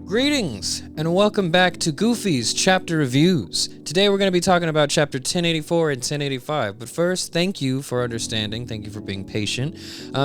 Greetings, and welcome back to Goofy's Chapter Reviews. Today we're going to be talking about Chapter 1084 and 1085, but first, thank you for understanding, thank you for being patient,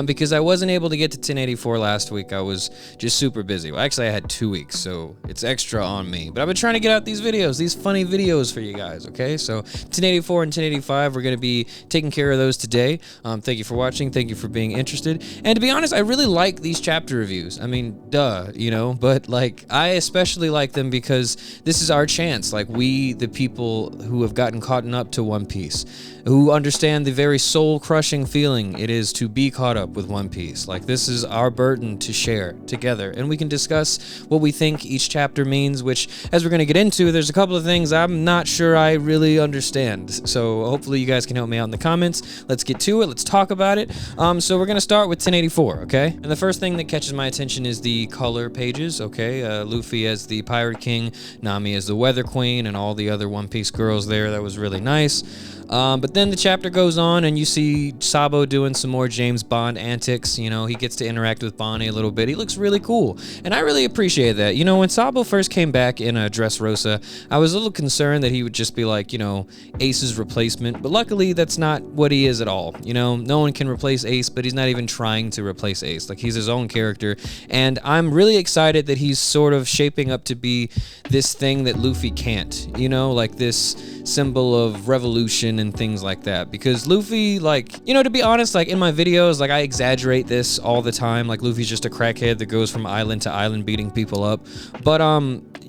because I wasn't able to get to 1084 last week. I was just super busy. Well, actually, I had 2 weeks, so it's extra on me, but I've been trying to get out these videos, these funny videos for you guys, okay? So 1084 and 1085, we're going to be taking care of those today. Thank you for watching, thank you for being interested, and to be honest, I really like these chapter reviews. I mean, duh, you know, but like, I especially like them because this is our chance, like we, the people who have gotten caught up to One Piece, who understand the very soul-crushing feeling it is to be caught up with One Piece. Like, this is our burden to share together, and we can discuss what we think each chapter means, which, as we're going to get into, there's a couple of things I'm not sure I really understand, so hopefully you guys can help me out in the comments. Let's get to it, let's talk about it. So we're going to start with 1084, okay? And the first thing that catches my attention is the color pages, okay? Luffy as the Pirate King, Nami as the Weather Queen, and all the other One Piece girls there. That was really nice. But then the chapter goes on and you see Sabo doing some more James Bond antics. You know, he gets to interact with Bonnie a little bit. He looks really cool. And I really appreciate that. You know, when Sabo first came back in Dressrosa, I was a little concerned that he would just be like, you know, Ace's replacement. But luckily, that's not what he is at all. You know, no one can replace Ace, but he's not even trying to replace Ace. Like, he's his own character. And I'm really excited that he's sort of shaping up to be this thing that Luffy can't. You know, like this symbol of revolution and things like that, because Luffy, like, you know, to be honest, like in my videos, like I exaggerate this all the time, like Luffy's just a crackhead that goes from island to island beating people up, but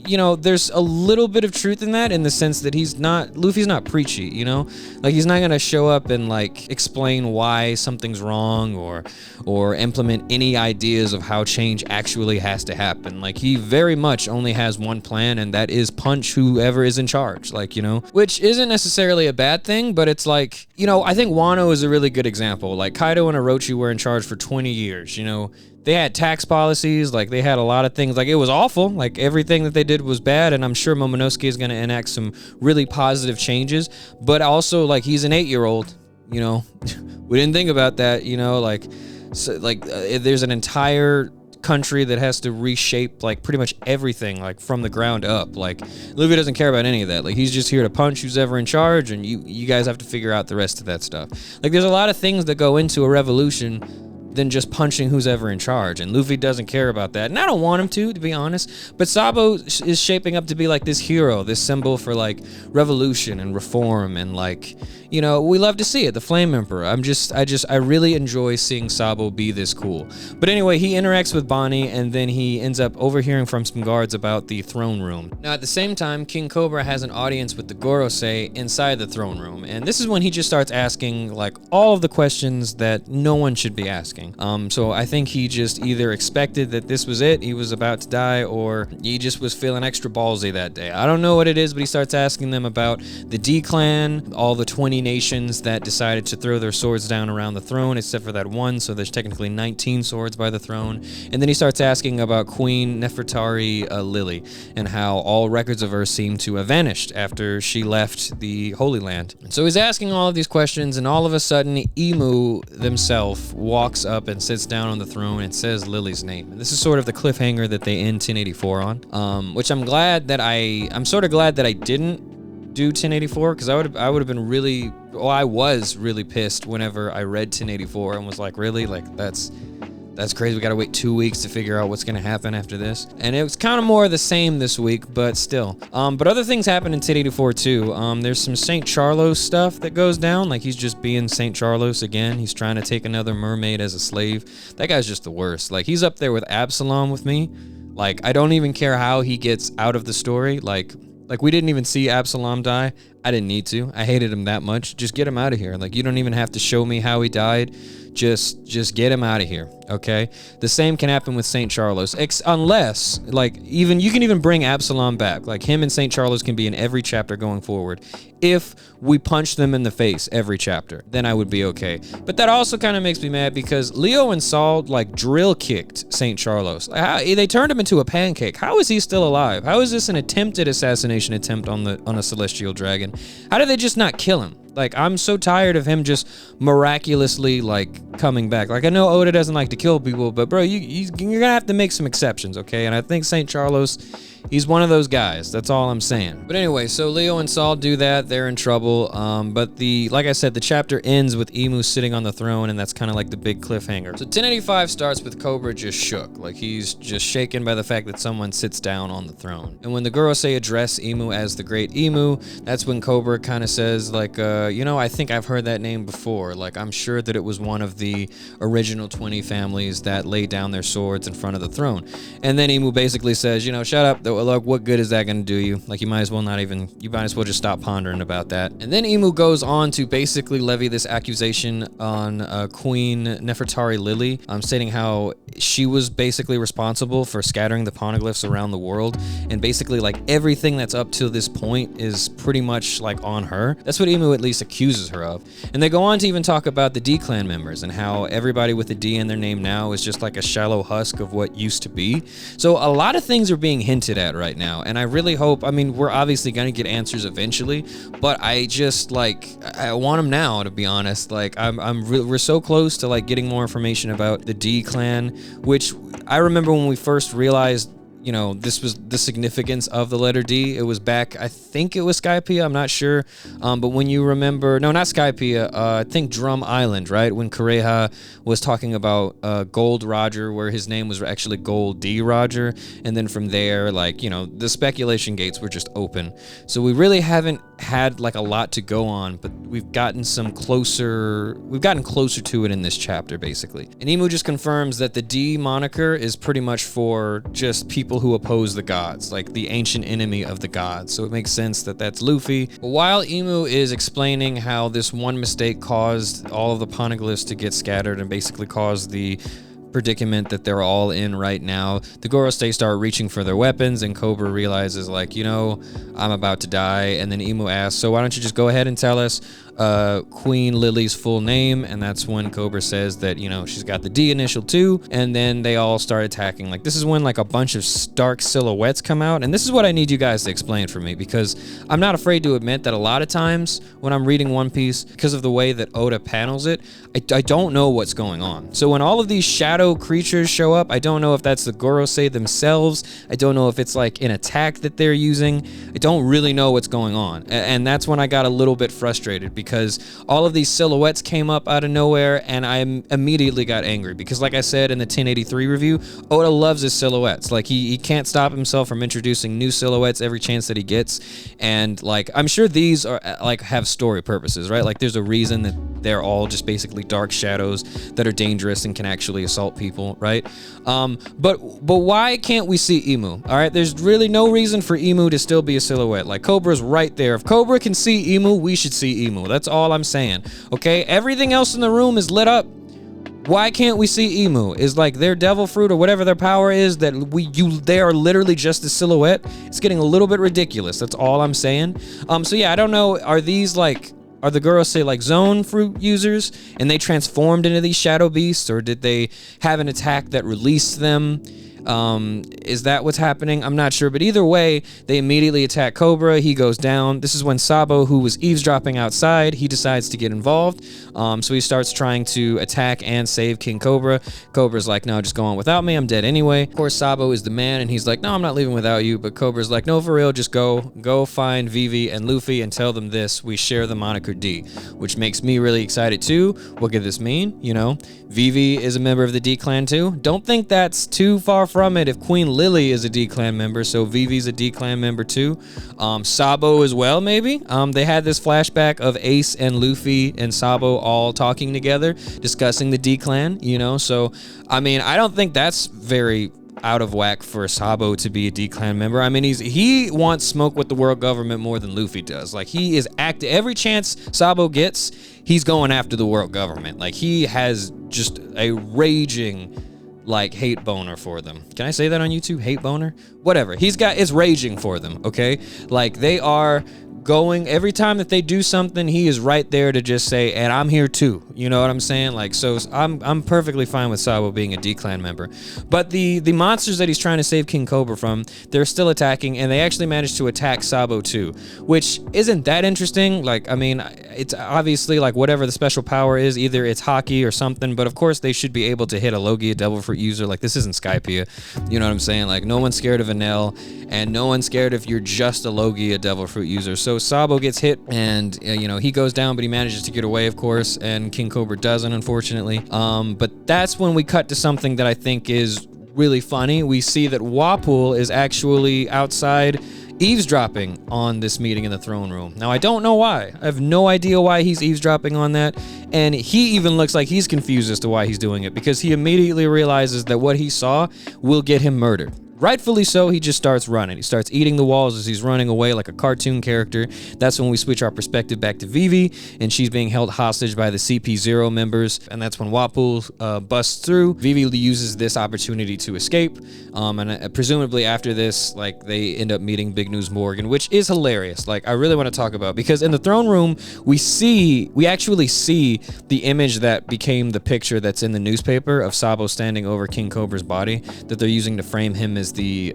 you know, there's a little bit of truth in that, in the sense that Luffy's not preachy, you know, like he's not gonna show up and like explain why something's wrong or implement any ideas of how change actually has to happen. Like, he very much only has one plan, and that is punch whoever is in charge, like, you know, which isn't necessarily a bad thing, but it's like, you know, I think Wano is a really good example. Like, Kaido and Orochi were in charge for 20 years, you know, they had tax policies, like they had a lot of things, like it was awful, like everything that they did was bad, and I'm sure Momonosuke is going to enact some really positive changes, but also, like, he's an 8-year-old, you know, we didn't think about that, you know, like, so, there's an entire country that has to reshape like pretty much everything, like from the ground up. Like, Luffy doesn't care about any of that. Like, he's just here to punch who's ever in charge, and you guys have to figure out the rest of that stuff. Like, there's a lot of things that go into a revolution than just punching who's ever in charge, and Luffy doesn't care about that, and I don't want him to be honest, but Sabo is shaping up to be like this hero, this symbol for like revolution and reform, and like, you know, we love to see it, the Flame Emperor. I really enjoy seeing Sabo be this cool. But anyway, he interacts with Bonnie, and then he ends up overhearing from some guards about the throne room. Now, at the same time, King Cobra has an audience with the Gorosei inside the throne room, and this is when he just starts asking like all of the questions that no one should be asking. So I think he just either expected that this was it, he was about to die, or he just was feeling extra ballsy that day. I don't know what it is, but he starts asking them about the D-Clan, all the 20 nations that decided to throw their swords down around the throne, except for that one, so there's technically 19 swords by the throne. And then he starts asking about Queen Nefertari Lily, and how all records of her seem to have vanished after she left the Holy Land. And so he's asking all of these questions, and all of a sudden, Emu themselves walks up and sits down on the throne and says Lily's name. And this is sort of the cliffhanger that they end 1084 on, which I'm sort of glad that I didn't do 1084, because I would have been really, well, I was really pissed whenever I read 1084 and was like, really? Like, that's crazy. We gotta wait 2 weeks to figure out what's gonna happen after this. And it was kind of more of the same this week, but still. But other things happen in 1084 too. There's some St. Charlo stuff that goes down. Like, he's just being St. Charlos again. He's trying to take another mermaid as a slave. That guy's just the worst. Like, he's up there with Absalom with me. Like, I don't even care how he gets out of the story. Like we didn't even see Absalom die. I didn't need to. I hated him that much. Just get him out of here. Like, you don't even have to show me how he died. Just get him out of here, okay? The same can happen with St. Charlos, unless, like, even you can even bring Absalom back. Like, him and St. Charlos can be in every chapter going forward. If we punch them in the face every chapter, then I would be okay. But that also kind of makes me mad, because Leo and Saul, like, drill kicked St. Charlos. They turned him into a pancake. How is he still alive? How is this an attempted assassination attempt on a celestial dragon? How did they just not kill him? Like, I'm so tired of him just miraculously, like, coming back. Like, I know Oda doesn't like to kill people, but bro, you're gonna have to make some exceptions, okay? And I think St. Charlos, he's one of those guys. That's all I'm saying. But anyway, so Leo and Saul do that. They're in trouble. But like I said, the chapter ends with Imu sitting on the throne, and that's kind of like the big cliffhanger. So 1085 starts with Cobra just shook. Like, he's just shaken by the fact that someone sits down on the throne. And when the Gorosei address Imu as the Great Imu, that's when Cobra kind of says, like, you know, I think I've heard that name before. Like, I'm sure that it was one of the original 20 families that laid down their swords in front of the throne. And then Imu basically says, you know, shut up. Look, what good is that going to do you? Like, you might as well just stop pondering about that. And then Imu goes on to basically levy this accusation on Queen Nefertari Lily, stating how she was basically responsible for scattering the poneglyphs around the world, and basically like everything that's up to this point is pretty much like on her. That's what Imu at least accuses her of. And they go on to even talk about the D clan members and how everybody with a D in their name now is just like a shallow husk of what used to be. So a lot of things are being hinted at right now, and I really hope, I mean, we're obviously gonna get answers eventually, but I just like, I want them now, to be honest. Like, we're so close to like getting more information about the D clan, which I remember when we first realized, you know, this was the significance of the letter D. It was back, I think it was Skypiea, I'm not sure. But when you remember, no, not Skypiea, I think Drum Island, right? When Kureha was talking about Gold Roger, where his name was actually Gold D Roger. And then from there, like, you know, the speculation gates were just open. So we really haven't had like a lot to go on, but we've gotten closer to it in this chapter, basically. And Imu just confirms that the D moniker is pretty much for just people who oppose the gods, like the ancient enemy of the gods. So it makes sense that that's Luffy. But while Imu is explaining how this one mistake caused all of the poneglyphs to get scattered and basically caused the predicament that they're all in right now, the Gorosei start reaching for their weapons, and Cobra realizes, like, you know, I'm about to die. And then Imu asks, so why don't you just go ahead and tell us Queen Lily's full name? And that's when Cobra says that, you know, she's got the D initial too. And then they all start attacking. Like, this is when like a bunch of stark silhouettes come out, and this is what I need you guys to explain for me, because I'm not afraid to admit that a lot of times when I'm reading One Piece, because of the way that Oda panels it, I don't know what's going on. So when all of these shadow creatures show up, I don't know if that's the Gorosei themselves. I don't know if it's like an attack that they're using. I don't really know what's going on. And that's when I got a little bit frustrated, because all of these silhouettes came up out of nowhere, and I immediately got angry, because like I said in the 1083 review, Oda loves his silhouettes. Like, he can't stop himself from introducing new silhouettes every chance that he gets. And like, I'm sure these are like have story purposes, right? Like, there's a reason that they're all just basically dark shadows that are dangerous and can actually assault people, right? But why can't we see Imu? All right, there's really no reason for Imu to still be a silhouette. Like, Cobra's right there. If Cobra can see Imu, we should see Imu. That's all I'm saying. Okay, everything else in the room is lit up. Why can't we see Imu? Is like their devil fruit or whatever their power is that they are literally just a silhouette? It's getting a little bit ridiculous. That's all I'm saying. So yeah, I don't know. Are the Gorosei like zone fruit users and they transformed into these shadow beasts, or did they have an attack that released them? Is that what's happening? I'm not sure, but either way, they immediately attack Cobra. He goes down. This is when Sabo, who was eavesdropping outside, he decides to get involved. So he starts trying to attack and save King Cobra. Cobra's like, no, just go on without me. I'm dead anyway. Of course, Sabo is the man, and he's like, no, I'm not leaving without you. But Cobra's like, no, for real, just go find Vivi and Luffy and tell them this. We share the moniker D, which makes me really excited too. What could this mean? You know, Vivi is a member of the D clan too. Don't think that's too far from it if Queen Lily is a D clan member, so Vivi's a D clan member too. Sabo as well, maybe. They had this flashback of Ace and Luffy and Sabo all talking together, discussing the D clan, you know, so I mean, I don't think that's very out of whack for Sabo to be a D clan member. I mean, he wants smoke with the world government more than Luffy does. Like, he is every chance Sabo gets, he's going after the world government. Like, he has just a raging like hate boner for them. Can I say that on YouTube? Hate boner? Whatever. It's raging for them, okay? Like, they are going every time that they do something. He is right there to just say, and I'm here too. You know what I'm saying? Like, so I'm perfectly fine with Sabo being a D-Clan member. But the monsters that he's trying to save King Cobra from, they're still attacking, and they actually managed to attack Sabo too, which isn't that interesting. Like, I mean, it's obviously like whatever the special power is, either it's hockey or something, but of course they should be able to hit a Logia Devil Fruit user. Like, this isn't Skypiea. You know what I'm saying? Like, no one's scared of Enel, and no one's scared if you're just a Logia Devil Fruit user. So Sabo gets hit, and you know, he goes down, but he manages to get away, of course, and King Cobra doesn't, unfortunately. But that's when we cut to something that I think is really funny. We see that Wapul is actually outside eavesdropping on this meeting in the throne room. Now, I don't know why. I have no idea why he's eavesdropping on that, and he even looks like he's confused as to why he's doing it, because he immediately realizes that what he saw will get him murdered. Rightfully so, he just starts running. He starts eating the walls as he's running away like a cartoon character. That's when we switch our perspective back to Vivi, and she's being held hostage by the CP0 members, and that's when Wapul busts through. Vivi uses this opportunity to escape, and presumably after this, like, they end up meeting Big News Morgan, which is hilarious. Like, I really want to talk about, because in the throne room, we actually see the image that became the picture that's in the newspaper of Sabo standing over King Cobra's body that they're using to frame him as the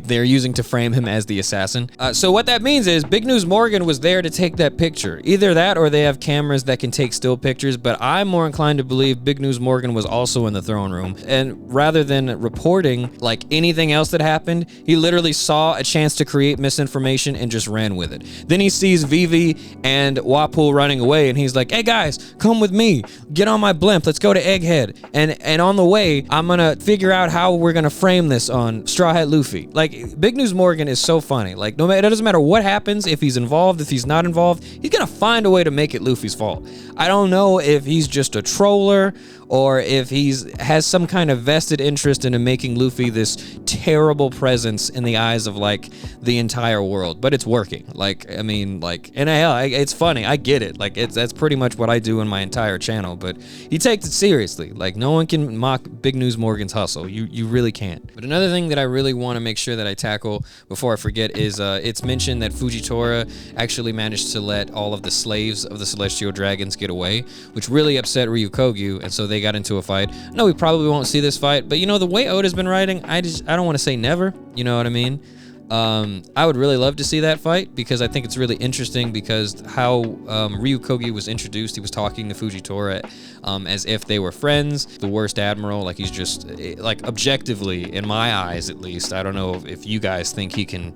they're using to frame him as the assassin. So what that means is Big News Morgan was there to take that picture. Either that or they have cameras that can take still pictures, but I'm more inclined to believe Big News Morgan was also in the throne room, and rather than reporting like anything else that happened, he literally saw a chance to create misinformation and just ran with it. Then he sees Vivi and Wapul running away, and he's like, hey guys, come with me, get on my blimp, let's go to Egghead, and on the way I'm gonna figure out how we're gonna frame this on Straw Hat Luffy. Like, Big News Morgan is so funny. Like, no matter, it doesn't matter what happens, if he's involved, if he's not involved, he's gonna find a way to make it Luffy's fault. I don't know if he's just a troller or if has some kind of vested interest in making Luffy this terrible presence in the eyes of like the entire world, but it's working. Like, I mean, like, and it's funny. I get it. Like, that's pretty much what I do in my entire channel, but he takes it seriously. Like, no one can mock Big News Morgan's hustle. You really can't. But another thing that I really want to make sure that I tackle before I forget is it's mentioned that Fujitora actually managed to let all of the slaves of the Celestial Dragons get away, which really upset Ryukogu, and so they got into a fight. No, we probably won't see this fight, but you know, the way Oda's been writing, I don't want to say never, you know what I mean? I would really love to see that fight, because I think it's really interesting, because how Ryukogi was introduced, he was talking to Fujitora as if they were friends. The worst admiral, like, he's just, like, objectively, in my eyes at least, I don't know if you guys think he can,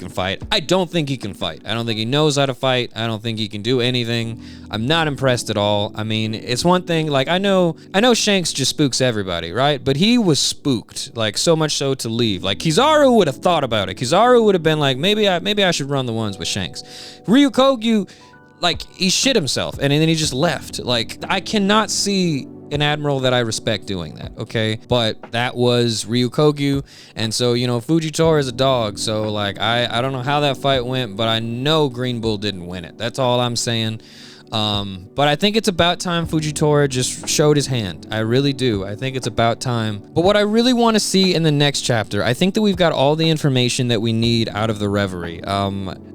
fight. I don't think he can fight. I don't think he knows how to fight. I don't think he can do anything. I'm not impressed at all. I mean, it's one thing, like, I know Shanks just spooks everybody, right? But he was spooked, like, so much so to leave. Like, Kizaru would have thought about it. Kizaru would have been like, maybe I should run the ones with Shanks. Ryukogu, like, he shit himself, and then he just left. Like, I cannot see an admiral that I respect doing that, okay? But that was Ryukogu, and so, you know, Fujitora is a dog, so, like, I don't know how that fight went, but I know Green Bull didn't win it. That's all I'm saying. But I think it's about time Fujitora just showed his hand. I really do. I think it's about time. But what I really want to see in the next chapter, I think that we've got all the information that we need out of the Reverie.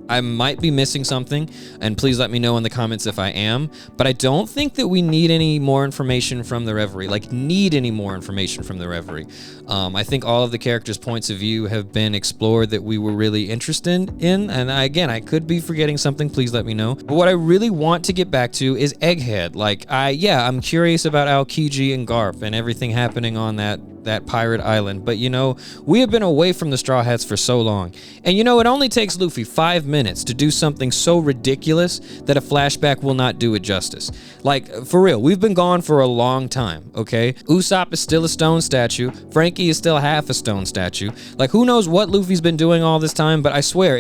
I might be missing something, and please let me know in the comments if I am, but I don't think that we need any more information from the Reverie, like need any more information from the Reverie. I think all of the characters' points of view have been explored that we were really interested in, and again, I could be forgetting something, please let me know. But what I really want to get back to is Egghead. Like, I'm curious about Aokiji and Garp and everything happening on that pirate island, but you know, we have been away from the Straw Hats for so long, and you know, it only takes Luffy 5 minutes to do something so ridiculous that a flashback will not do it justice. Like, for real, we've been gone for a long time, okay? Usopp is still a stone statue, Frankie is still half a stone statue. Like, who knows what Luffy's been doing all this time, but I swear,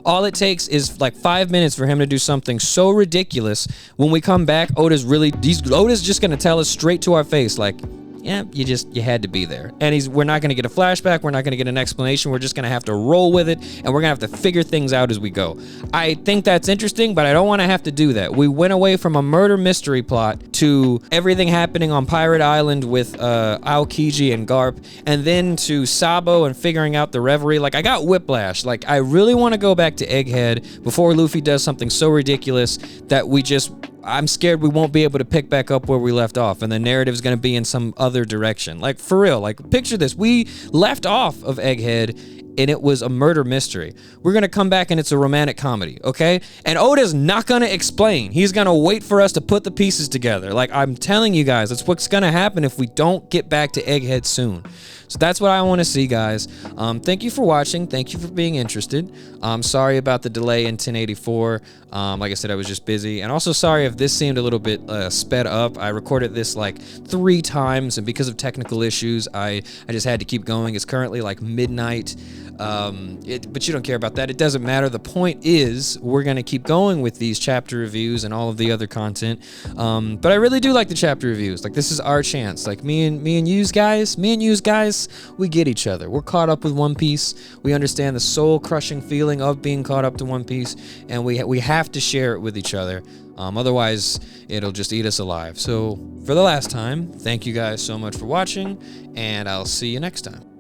all it takes is like 5 minutes for him to do something so ridiculous. When we come back, Oda's just gonna tell us straight to our face, like, yeah, you had to be there. And we're not going to get a flashback. We're not going to get an explanation. We're just going to have to roll with it, and we're going to have to figure things out as we go. I think that's interesting, but I don't want to have to do that. We went away from a murder mystery plot to everything happening on Pirate Island with Aokiji and Garp, and then to Sabo and figuring out the reverie. Like, I got whiplash. Like, I really want to go back to Egghead before Luffy does something so ridiculous that I'm scared we won't be able to pick back up where we left off, and the narrative's going to be in some other direction. Like, for real, like, picture this. We left off of Egghead, and it was a murder mystery. We're going to come back, and it's a romantic comedy, okay? And Oda's not going to explain. He's going to wait for us to put the pieces together. Like, I'm telling you guys, that's what's going to happen if we don't get back to Egghead soon. So that's what I want to see, guys. Thank you for watching. Thank you for being interested. Sorry about the delay in 1084. Like I said, I was just busy. And also sorry if this seemed a little bit sped up. I recorded this like 3 times, and because of technical issues, I just had to keep going. It's currently like midnight. But you don't care about that. It doesn't matter. The point is, we're going to keep going with these chapter reviews and all of the other content. But I really do like the chapter reviews. Like, this is our chance. Like, me and yous guys, we get each other. We're caught up with One Piece. We understand the soul-crushing feeling of being caught up to One Piece, and we have to share it with each other. Otherwise, it'll just eat us alive. So, for the last time, thank you guys so much for watching, and I'll see you next time.